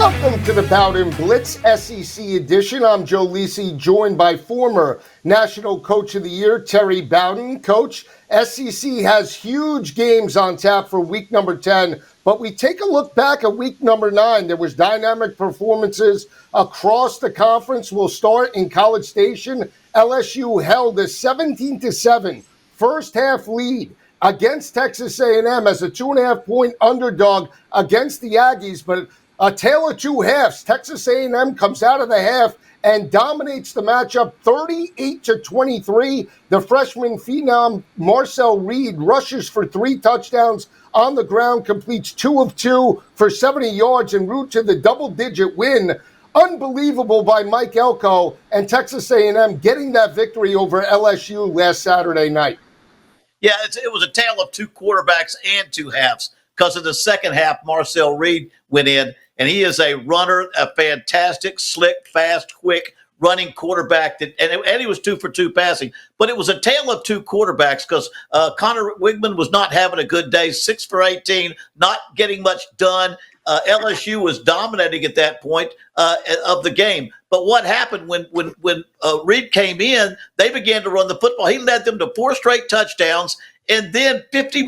Welcome to the Bowden Blitz SEC edition. I'm Joe Lisi, joined by former National Coach of the Year, Terry Bowden. Coach, SEC has huge games on tap for week number 10, but we take a look back at week number 9. There was dynamic performances across the conference. We'll start in College Station. LSU held a 17-7 first-half lead against Texas A&M as a 2.5-point underdog against the Aggies, but a tale of two halves. Texas A&M comes out of the half and dominates the matchup 38-23. The freshman phenom Marcel Reed rushes for 3 touchdowns on the ground, completes 2 of 2 for 70 yards en route to the double-digit win. Unbelievable by Mike Elko and Texas A&M getting that victory over LSU last Saturday night. Yeah, it was a tale of 2 quarterbacks and 2 halves, because in the second half, Marcel Reed went in, and he is a runner, a fantastic, slick, fast, quick running quarterback. And he was 2 for 2 passing. But it was a tale of 2 quarterbacks because Connor Wigman was not having a good day, 6 for 18, not getting much done. LSU was dominating at that point of the game. But what happened when Reed came in, they began to run the football. He led them to 4 straight touchdowns. And then 50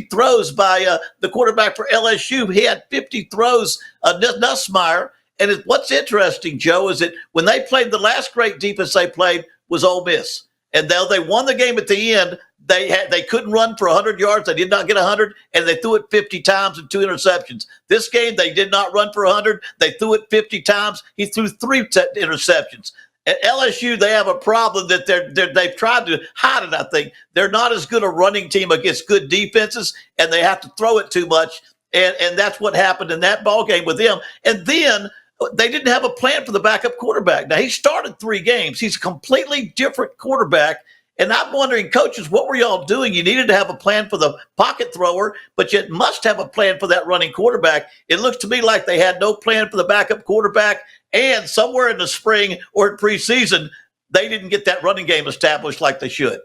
throws by the quarterback for LSU. He had 50 throws, Nussmeier. And what's interesting, Joe, is that when they played, the last great defense they played was Ole Miss. And though they won the game at the end, they couldn't run for 100 yards. They did not get 100, and they threw it 50 times and 2 interceptions. This game, they did not run for 100. They threw it 50 times. He threw 3 interceptions. At LSU, they have a problem that they've tried to hide it, I think. They're not as good a running team against good defenses, and they have to throw it too much. And that's what happened in that ball game with them. And then they didn't have a plan for the backup quarterback. Now, he started 3 games. He's a completely different quarterback. And I'm wondering, coaches, what were y'all doing? You needed to have a plan for the pocket thrower, but you must have a plan for that running quarterback. It looks to me like they had no plan for the backup quarterback. And somewhere in the spring or in preseason, they didn't get that running game established like they should.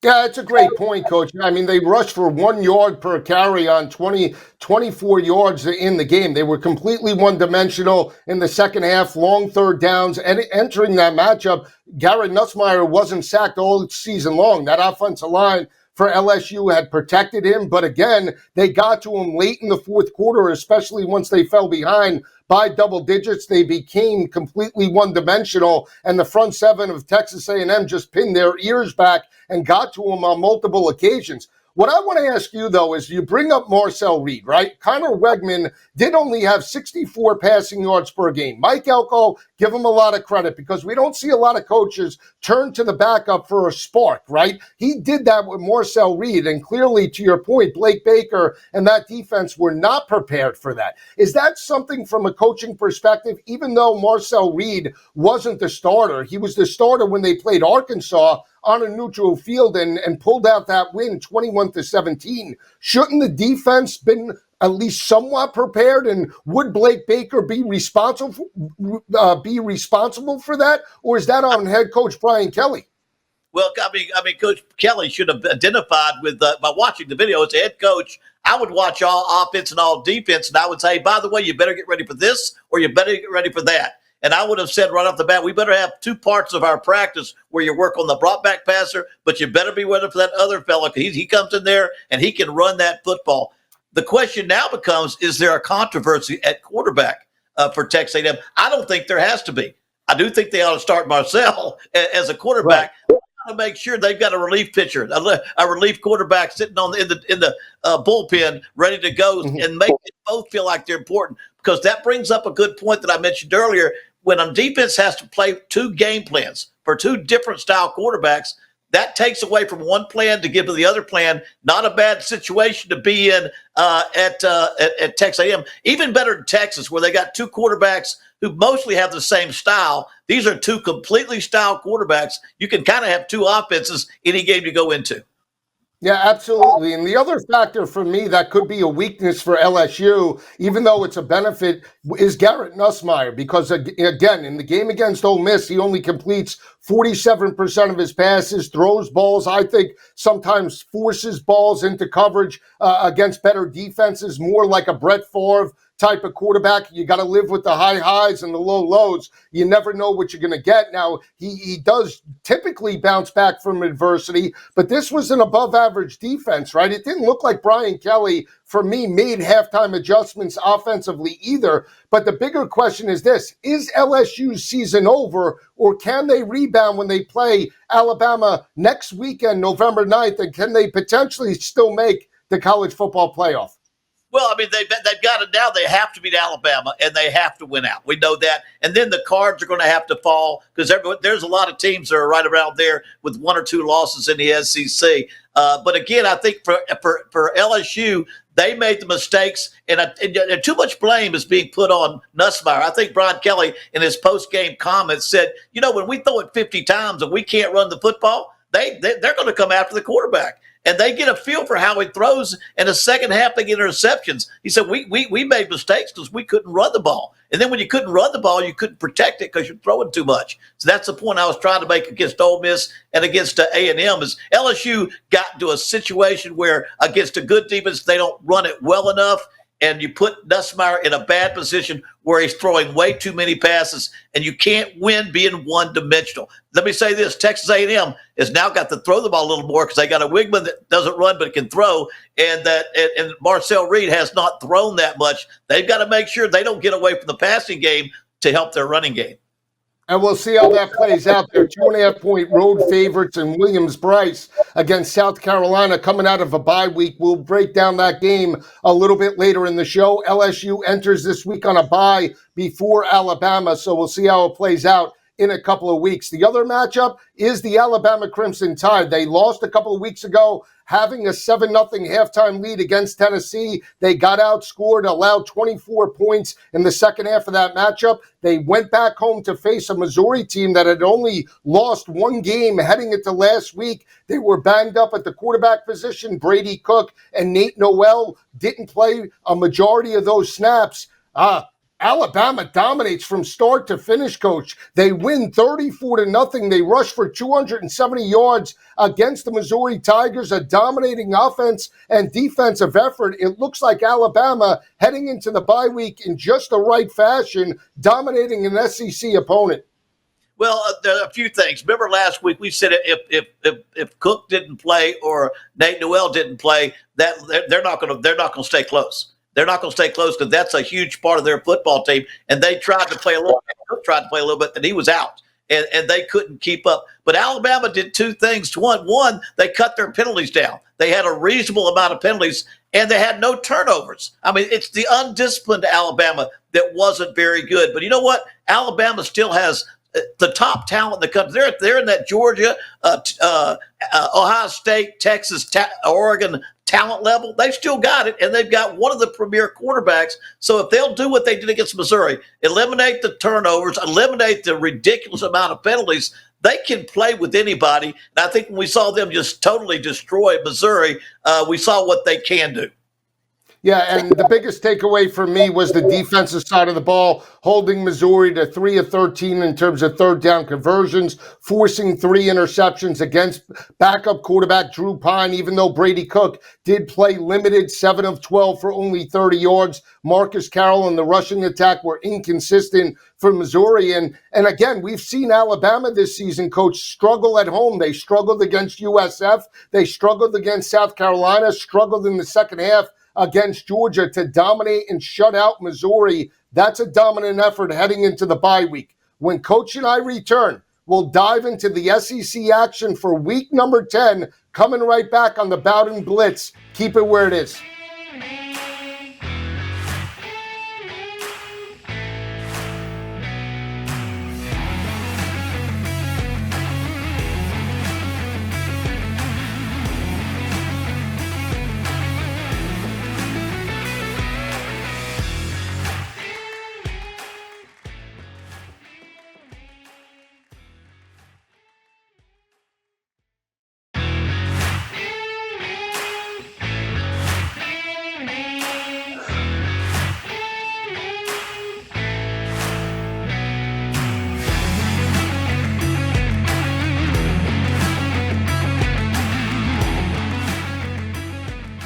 Yeah, it's a great point, Coach. I mean, they rushed for 1 yard per carry on 24 yards in the game. They were completely one-dimensional in the second half, long third downs. And entering that matchup, Garrett Nussmeier wasn't sacked all season long. That offensive line for LSU had protected him. But again, they got to him late in the fourth quarter, especially once they fell behind by double digits. They became completely one-dimensional, and the front seven of Texas A&M just pinned their ears back and got to him on multiple occasions. What I want to ask you, though, is you bring up Marcel Reed, right? Connor Wegman did only have 64 passing yards per game. Mike Elko, give him a lot of credit because we don't see a lot of coaches turn to the backup for a spark, right? He did that with Marcel Reed, and clearly, to your point, Blake Baker and that defense were not prepared for that. Is that something from a coaching perspective, even though Marcel Reed wasn't the starter? He was the starter when they played Arkansas on a neutral field and pulled out that win 21-17. Shouldn't the defense been at least somewhat prepared? And would Blake Baker be responsible for that? Or is that on head coach Brian Kelly? Well, I mean, Coach Kelly should have identified with by watching the video as a head coach. I would watch all offense and all defense, and I would say, by the way, you better get ready for this or you better get ready for that. And I would have said right off the bat, we better have 2 parts of our practice where you work on the brought back passer, but you better be ready for that other fella because he comes in there and he can run that football. The question now becomes, is there a controversy at quarterback for Texas A&M? I don't think there has to be. I do think they ought to start Marcel as a quarterback. Right. To make sure they've got a relief pitcher, a relief quarterback sitting in the bullpen, ready to go, and make it both feel like they're important. Because that brings up a good point that I mentioned earlier. When a defense has to play 2 game plans for 2 different style quarterbacks, that takes away from one plan to give to the other plan. Not a bad situation to be in at Texas A&M. Even better in Texas, where they got 2 quarterbacks who mostly have the same style. These are 2 completely style quarterbacks. You can kind of have 2 offenses any game you go into. Yeah, absolutely. And the other factor for me that could be a weakness for LSU, even though it's a benefit, is Garrett Nussmeier. Because, again, in the game against Ole Miss, he only completes 47% of his passes, throws balls, I think sometimes forces balls into coverage against better defenses, more like a Brett Favre type of quarterback. You got to live with the high highs and the low lows. You never know what you're going to get. Now, he does typically bounce back from adversity, but this was an above average defense, right? It didn't look like Brian Kelly, for me, made halftime adjustments offensively either. But the bigger question is this: is LSU's season over, or can they rebound when they play Alabama next weekend, November 9th, and can they potentially still make the college football playoff? Well, I mean, they've got it now. They have to beat Alabama, and they have to win out. We know that. And then the cards are going to have to fall because there's a lot of teams that are right around there with 1 or 2 losses in the SEC. But again, I think for LSU, they made the mistakes, and too much blame is being put on Nussmeier. I think Brian Kelly, in his post-game comments, said, when we throw it 50 times and we can't run the football, they're going to come after the quarterback. And they get a feel for how he throws. In the second half, they get interceptions. He said, we made mistakes because we couldn't run the ball. And then when you couldn't run the ball, you couldn't protect it because you're throwing too much. So that's the point I was trying to make against Ole Miss and against A&M is LSU got into a situation where against a good defense, they don't run it well enough. And you put Nussmeier in a bad position where he's throwing way too many passes, and you can't win being one-dimensional. Let me say this: Texas A&M has now got to throw the ball a little more because they got a wingman that doesn't run but can throw, and Marcel Reed has not thrown that much. They've got to make sure they don't get away from the passing game to help their running game. And we'll see how that plays out. They're 2.5-point road favorites in Williams-Brice against South Carolina coming out of a bye week. We'll break down that game a little bit later in the show. LSU enters this week on a bye before Alabama, so we'll see how it plays out in a couple of weeks. The other matchup is the Alabama Crimson Tide. They lost a couple of weeks ago, having a 7-0 halftime lead against Tennessee. They got outscored, allowed 24 points in the second half of that matchup. They went back home to face a Missouri team that had only lost one game heading into last week. They were banged up at the quarterback position. Brady Cook and Nate Noel didn't play a majority of those snaps. Alabama dominates from start to finish, Coach. They win 34-0. They rush for 270 yards against the Missouri Tigers, a dominating offense and defensive effort. It looks like Alabama heading into the bye week in just the right fashion, dominating an SEC opponent. Well, there are a few things. Remember last week we said if Cook didn't play or Nate Noel didn't play, that they're not going to stay close. They're not going to stay close because that's a huge part of their football team. And they tried to play a little bit, and he was out. And they couldn't keep up. But Alabama did two things. One, they cut their penalties down. They had a reasonable amount of penalties, and they had no turnovers. I mean, it's the undisciplined Alabama that wasn't very good. But you know what? Alabama still has the top talent in the country. They're in that Georgia, Ohio State, Texas, Oregon talent level. They've still got it, and they've got one of the premier quarterbacks. So if they'll do what they did against Missouri, eliminate the turnovers, eliminate the ridiculous amount of penalties, they can play with anybody. And I think when we saw them just totally destroy Missouri, we saw what they can do. Yeah, and the biggest takeaway for me was the defensive side of the ball, holding Missouri to 3 of 13 in terms of third down conversions, forcing 3 interceptions against backup quarterback Drew Pine, even though Brady Cook did play limited, 7 of 12 for only 30 yards. Marcus Carroll and the rushing attack were inconsistent for Missouri. And again, we've seen Alabama this season, Coach, struggle at home. They struggled against USF. They struggled against South Carolina, struggled in the second half against Georgia to dominate and shut out Missouri. That's a dominant effort heading into the bye week. When Coach and I return, we'll dive into the SEC action for week number 10, coming right back on the Bowden Blitz. Keep it where it is.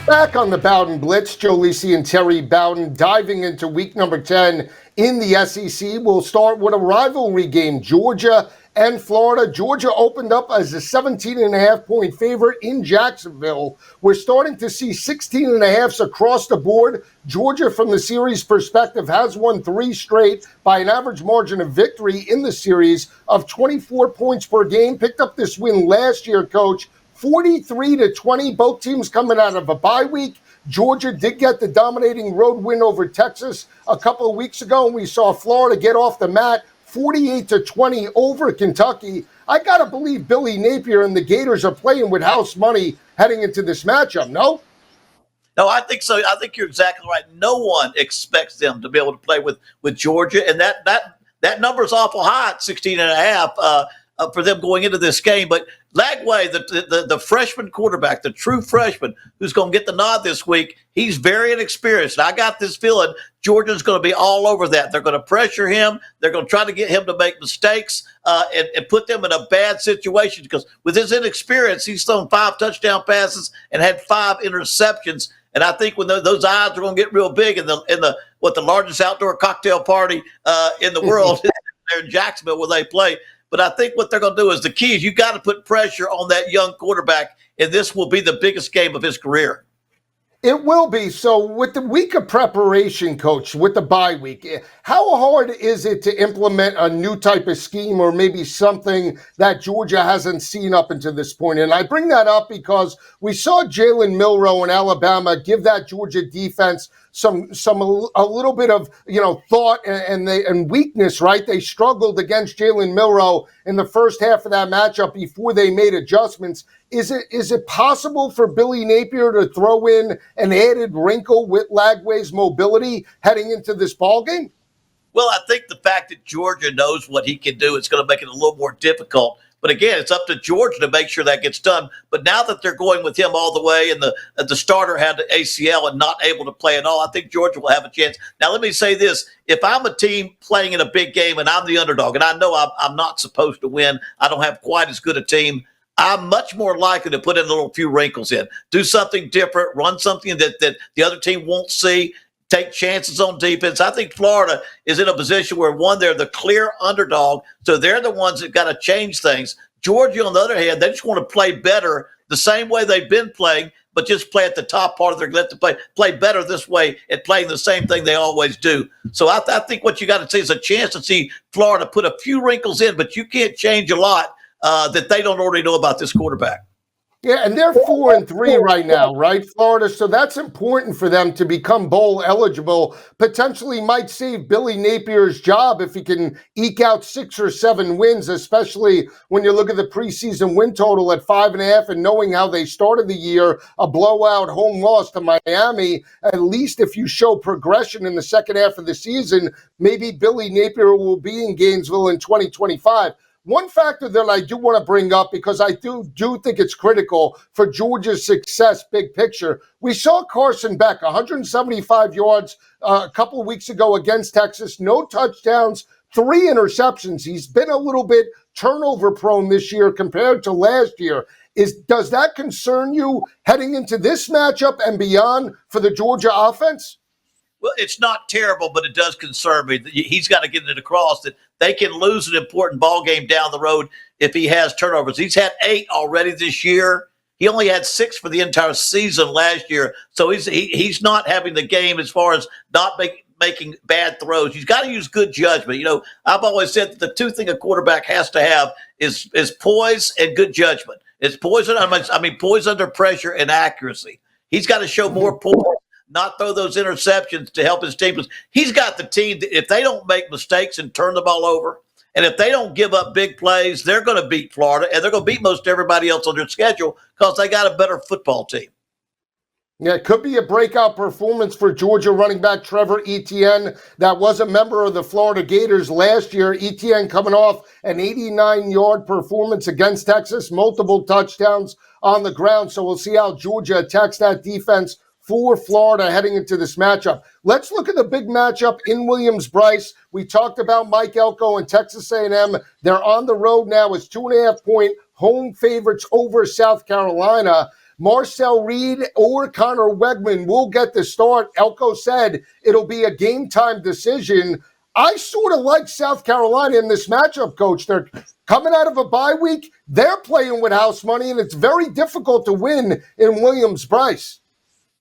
Back on the Bowden Blitz, Joe Lisi and Terry Bowden diving into week number 10 in the SEC. We'll start with a rivalry game, Georgia and Florida. Georgia opened up as a 17.5-point favorite in Jacksonville. We're starting to see 16.5s across the board. Georgia, from the series perspective, has won 3 straight by an average margin of victory in the series of 24 points per game. Picked up this win last year, Coach, 43-20, both teams coming out of a bye week. Georgia did get the dominating road win over Texas a couple of weeks ago, and we saw Florida get off the mat 48-20 over Kentucky. I got to believe Billy Napier and the Gators are playing with house money heading into this matchup, no? No, I think so. I think you're exactly right. No one expects them to be able to play with Georgia, and that number is awful high at 16.5 for them going into this game. But Lagway, the freshman quarterback, the true freshman who's going to get the nod this week, he's very inexperienced. And I got this feeling Georgia's going to be all over that. They're going to pressure him. They're going to try to get him to make mistakes and put them in a bad situation, because with his inexperience, he's thrown 5 touchdown passes and had 5 interceptions. And I think when those odds are going to get real big in the largest outdoor cocktail party in the world, there in Jacksonville where they play. But I think what they're going to do is the key is you got to put pressure on that young quarterback, and this will be the biggest game of his career. It will be. So with the week of preparation, Coach, with the bye week, how hard is it to implement a new type of scheme, or maybe something that Georgia hasn't seen up until this point? And I bring that up because we saw Jalen Milroe in Alabama give that Georgia defense a little bit of thought and weakness, right? They struggled against Jalen Milroe in the first half of that matchup before they made adjustments. Is it possible for Billy Napier to throw in an added wrinkle with Lagway's mobility heading into this ballgame? Well, I think the fact that Georgia knows what he can do, it's going to make it a little more difficult. But again, it's up to Georgia to make sure that gets done. But now that they're going with him all the way, and the starter had the ACL and not able to play at all, I think Georgia will have a chance. Now, let me say this. If I'm a team playing in a big game and I'm the underdog, and I know I'm not supposed to win, I don't have quite as good a team, I'm much more likely to put in a little few wrinkles in, do something different, run something that the other team won't see, take chances on defense. I think Florida is in a position where, one, they're the clear underdog, so they're the ones that got to change things. Georgia, on the other hand, they just want to play better the same way they've been playing, but just play at the top part of their let to play better this way at playing the same thing they always do. So I think what you got to see is a chance to see Florida put a few wrinkles in, but you can't change a lot that they don't already know about this quarterback. Yeah, and they're 4-3 right now, right, Florida? So that's important for them to become bowl eligible. Potentially might save Billy Napier's job if he can eke out 6 or 7 wins, especially when you look at the preseason win total at 5.5 and knowing how they started the year, a blowout home loss to Miami. At least if you show progression in the second half of the season, maybe Billy Napier will be in Gainesville in 2025. One factor that I do want to bring up, because I do think it's critical for Georgia's success, big picture. We saw Carson Beck, 175 yards a couple of weeks ago against Texas, no touchdowns, 3 interceptions. He's been a little bit turnover prone this year compared to last year. Does that concern you heading into this matchup and beyond for the Georgia offense? Well, it's not terrible, but it does concern me. He's got to get it across that they can lose an important ball game down the road if he has turnovers. He's had 8 already this year. He only had 6 for the entire season last year. So he's not having the game as far as not making bad throws. He's got to use good judgment. I've always said that the 2 things a quarterback has to have is poise and good judgment. It's poise under pressure and accuracy. He's got to show more poise, not throw those interceptions to help his team. He's got the team that if they don't make mistakes and turn the ball over, and if they don't give up big plays, they're going to beat Florida, and they're going to beat most everybody else on their schedule because they got a better football team. Yeah, it could be a breakout performance for Georgia running back Trevor Etienne. That was a member of the Florida Gators last year. Etienne coming off an 89-yard performance against Texas, multiple touchdowns on the ground. So we'll see how Georgia attacks that defense for Florida heading into this matchup. Let's look at the big matchup in Williams-Brice. We talked about Mike Elko and Texas A&M. They're on the road now as 2.5-point home favorites over South Carolina. Marcel Reed or Connor Wegman will get the start. Elko said it'll be a game-time decision. I sort of like South Carolina in this matchup, Coach. They're coming out of a bye week. They're playing with house money, and it's very difficult to win in Williams-Brice.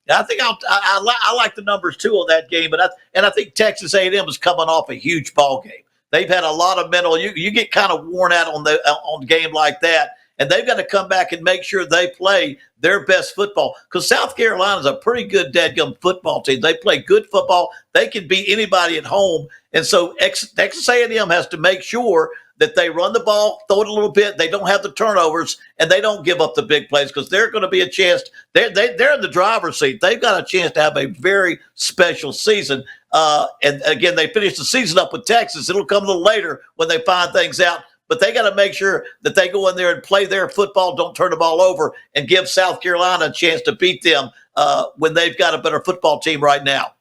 I think I like the numbers too on that game, but I think Texas A&M is coming off a huge ball game. They've had a lot of mental. You get kind of worn out on the game like that, and they've got to come back and make sure they play their best football, because South Carolina is a pretty good dadgum football team. They play good football. They can beat anybody at home, and so Texas A&M has to make sure that they run the ball, throw it a little bit. They don't have the turnovers, and they don't give up the big plays, because they're going to be a chance. They're in the driver's seat. They've got a chance to have a very special season. And again, they finish the season up with Texas. It'll come a little later when they find things out. But they got to make sure that they go in there and play their football, don't turn the ball over, and give South Carolina a chance to beat them when they've got a better football team right now.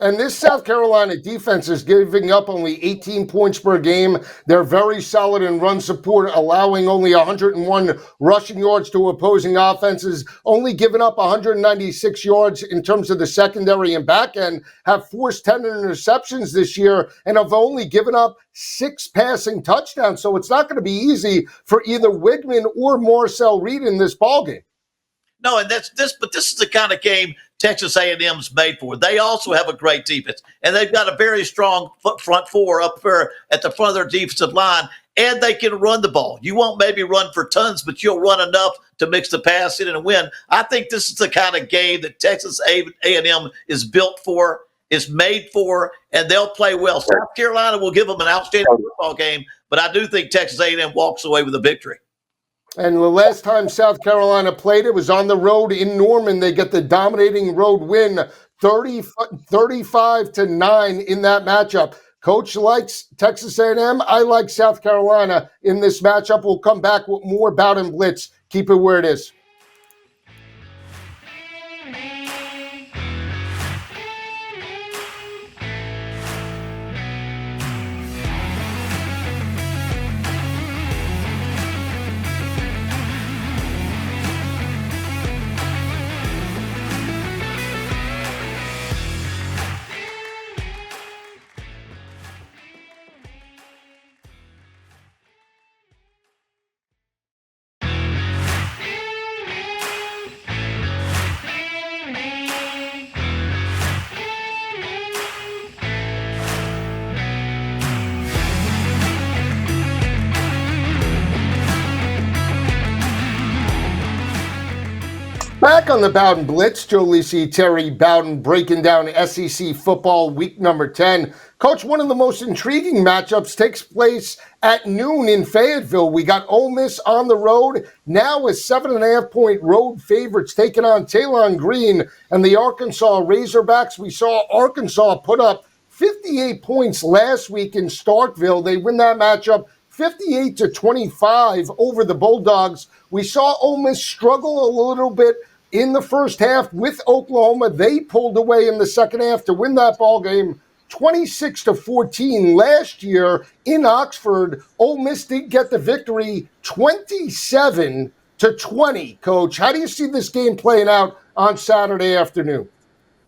And this South Carolina defense is giving up only 18 points per game. They're very solid in run support, allowing only 101 rushing yards to opposing offenses, only giving up 196 yards in terms of the secondary and back end, have forced 10 interceptions this year, and have only given up 6 passing touchdowns. So it's not going to be easy for either Wigman or Marcel Reed in this ballgame. No, and but this is the kind of game Texas A&M's made for. They also have a great defense, and they've got a very strong front four up there at the front of their defensive line, and they can run the ball. You won't maybe run for tons, but you'll run enough to mix the pass in and win. I think this is the kind of game that Texas A&M is built for, is made for, and they'll play well. South Carolina will give them an outstanding football game, but I do think Texas A&M walks away with a victory. And the last time South Carolina played, it was on the road in Norman. They get the dominating road win, 35-9 in that matchup. Coach likes Texas A&M. I like South Carolina in this matchup. We'll come back with more Bowden Blitz. Keep it where it is. Back on the Bowden Blitz, Joe Lisi, Terry Bowden breaking down SEC football week number 10. Coach, one of the most intriguing matchups takes place at noon in Fayetteville. We got Ole Miss on the road, now as 7.5-point road favorites taking on Talon Green and the Arkansas Razorbacks. We saw Arkansas put up 58 points last week in Starkville. They win that matchup 58-25 over the Bulldogs. We saw Ole Miss struggle a little bit in the first half with Oklahoma. They pulled away in the second half to win that ball game 26-14 last year in Oxford. Ole Miss did get the victory 27-20. Coach, how do you see this game playing out on Saturday afternoon?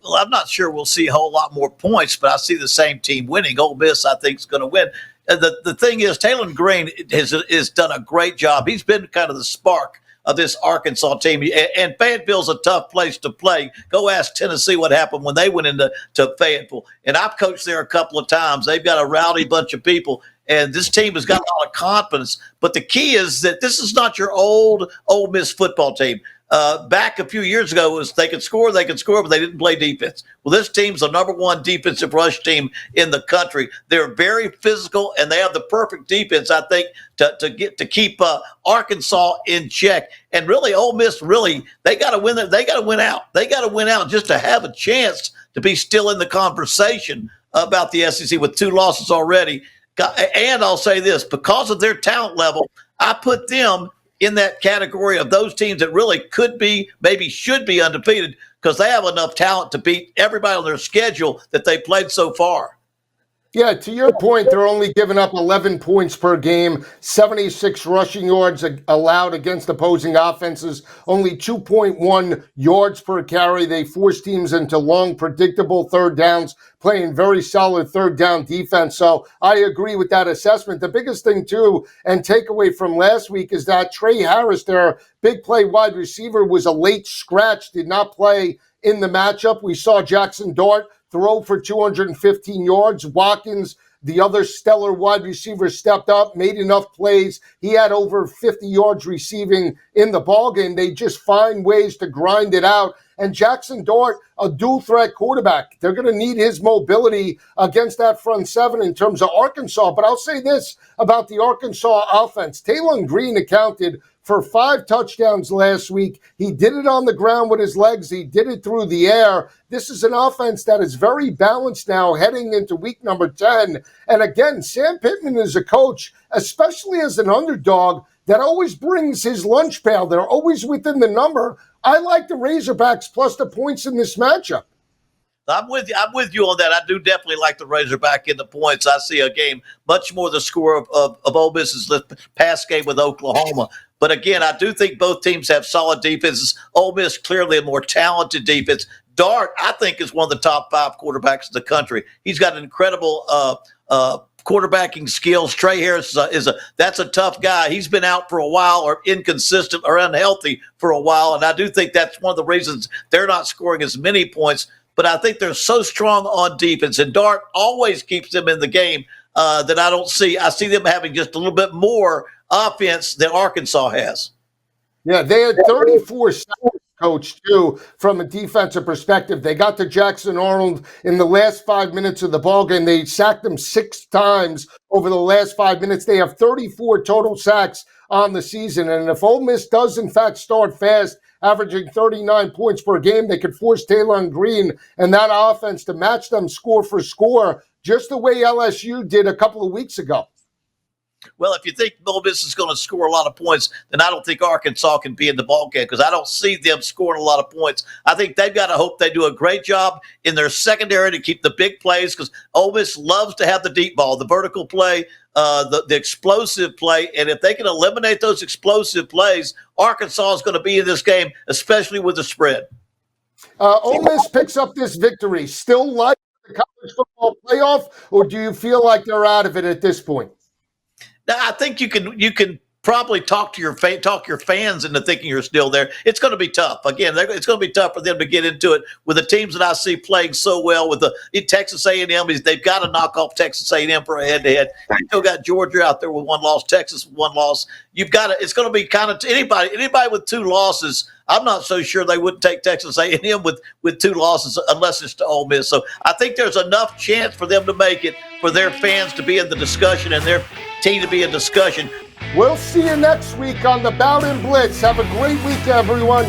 Well, I'm not sure we'll see a whole lot more points, but I see the same team winning. Ole Miss, I think, is going to win. The thing is, Talon Green has done a great job. He's been kind of the spark of this Arkansas team. And Fayetteville's a tough place to play. Go ask Tennessee what happened when they went into Fayetteville. And I've coached there a couple of times. They've got a rowdy bunch of people. And this team has got a lot of confidence. But the key is that this is not your old Ole Miss football team. Back a few years ago, it was they could score, but they didn't play defense. Well, this team's the number one defensive rush team in the country. They're very physical, and they have the perfect defense, I think, to keep Arkansas in check. And really, Ole Miss, they got to win. They got to win out. They got to win out just to have a chance to be still in the conversation about the SEC with 2 losses already. And I'll say this, because of their talent level, I put them in that category of those teams that really could be, maybe should be undefeated, because they have enough talent to beat everybody on their schedule that they played so far. Yeah, to your point, they're only giving up 11 points per game, 76 rushing yards allowed against opposing offenses, only 2.1 yards per carry. They force teams into long, predictable third downs, playing very solid third down defense. So I agree with that assessment. The biggest thing, too, and takeaway from last week is that Trey Harris, their big play wide receiver, was a late scratch, did not play in the matchup. We saw Jackson Dart throw for 215 yards. Watkins, the other stellar wide receiver, stepped up, made enough plays. He had over 50 yards receiving in the ballgame. They just find ways to grind it out. And Jackson Dart, a dual-threat quarterback. They're going to need his mobility against that front seven in terms of Arkansas. But I'll say this about the Arkansas offense. Taylon Green accounted for 5 touchdowns last week. He did it on the ground with his legs. He did it through the air. This is an offense that is very balanced now heading into week number 10. And again, Sam Pittman is a coach, especially as an underdog, that always brings his lunch pail. They're always within the number. I like the Razorbacks plus the points in this matchup. I'm with you. I'm with you on that. I do definitely like the Razorback in the points. I see a game much more the score of Ole Miss's past game with Oklahoma. But again, I do think both teams have solid defenses. Ole Miss clearly a more talented defense. Dart, I think, is one of the top 5 quarterbacks in the country. He's got incredible quarterbacking skills. Trey Harris that's a tough guy. He's been out for a while, or inconsistent, or unhealthy for a while, and I do think that's one of the reasons they're not scoring as many points. But I think they're so strong on defense, and Dart always keeps them in the game that I don't see. I see them having just a little bit more offense than Arkansas has. Yeah, they had 34 sacks, Coach, too, from a defensive perspective. They got to Jackson Arnold in the last 5 minutes of the ballgame. They sacked him 6 times over the last 5 minutes. They have 34 total sacks on the season. And if Ole Miss does, in fact, start fast, averaging 39 points per game, they could force Taylon Green and that offense to match them score for score, just the way LSU did a couple of weeks ago. Well, if you think Ole Miss is going to score a lot of points, then I don't think Arkansas can be in the ballgame, because I don't see them scoring a lot of points. I think they've got to hope they do a great job in their secondary to keep the big plays, because Ole Miss loves to have the deep ball, the vertical play, the explosive play. And if they can eliminate those explosive plays, Arkansas is going to be in this game, especially with the spread. Ole Miss picks up this victory. Still like the college football playoff, or do you feel like they're out of it at this point? Now, I think you can probably talk your fans into thinking you're still there. It's going to be tough. Again, it's going to be tough for them to get into it with the teams that I see playing so well. With the Texas A&M, they've got to knock off Texas A&M for a head-to-head. You still got Georgia out there with 1 loss, Texas with 1 loss. You've got to. It's going to be kind of anybody with 2 losses. I'm not so sure they wouldn't take Texas A&M with 2 losses unless it's to Ole Miss. So I think there's enough chance for them to make it, for their fans to be in the discussion and their team to be in discussion. We'll see you next week on the Bowden Blitz. Have a great week, everyone.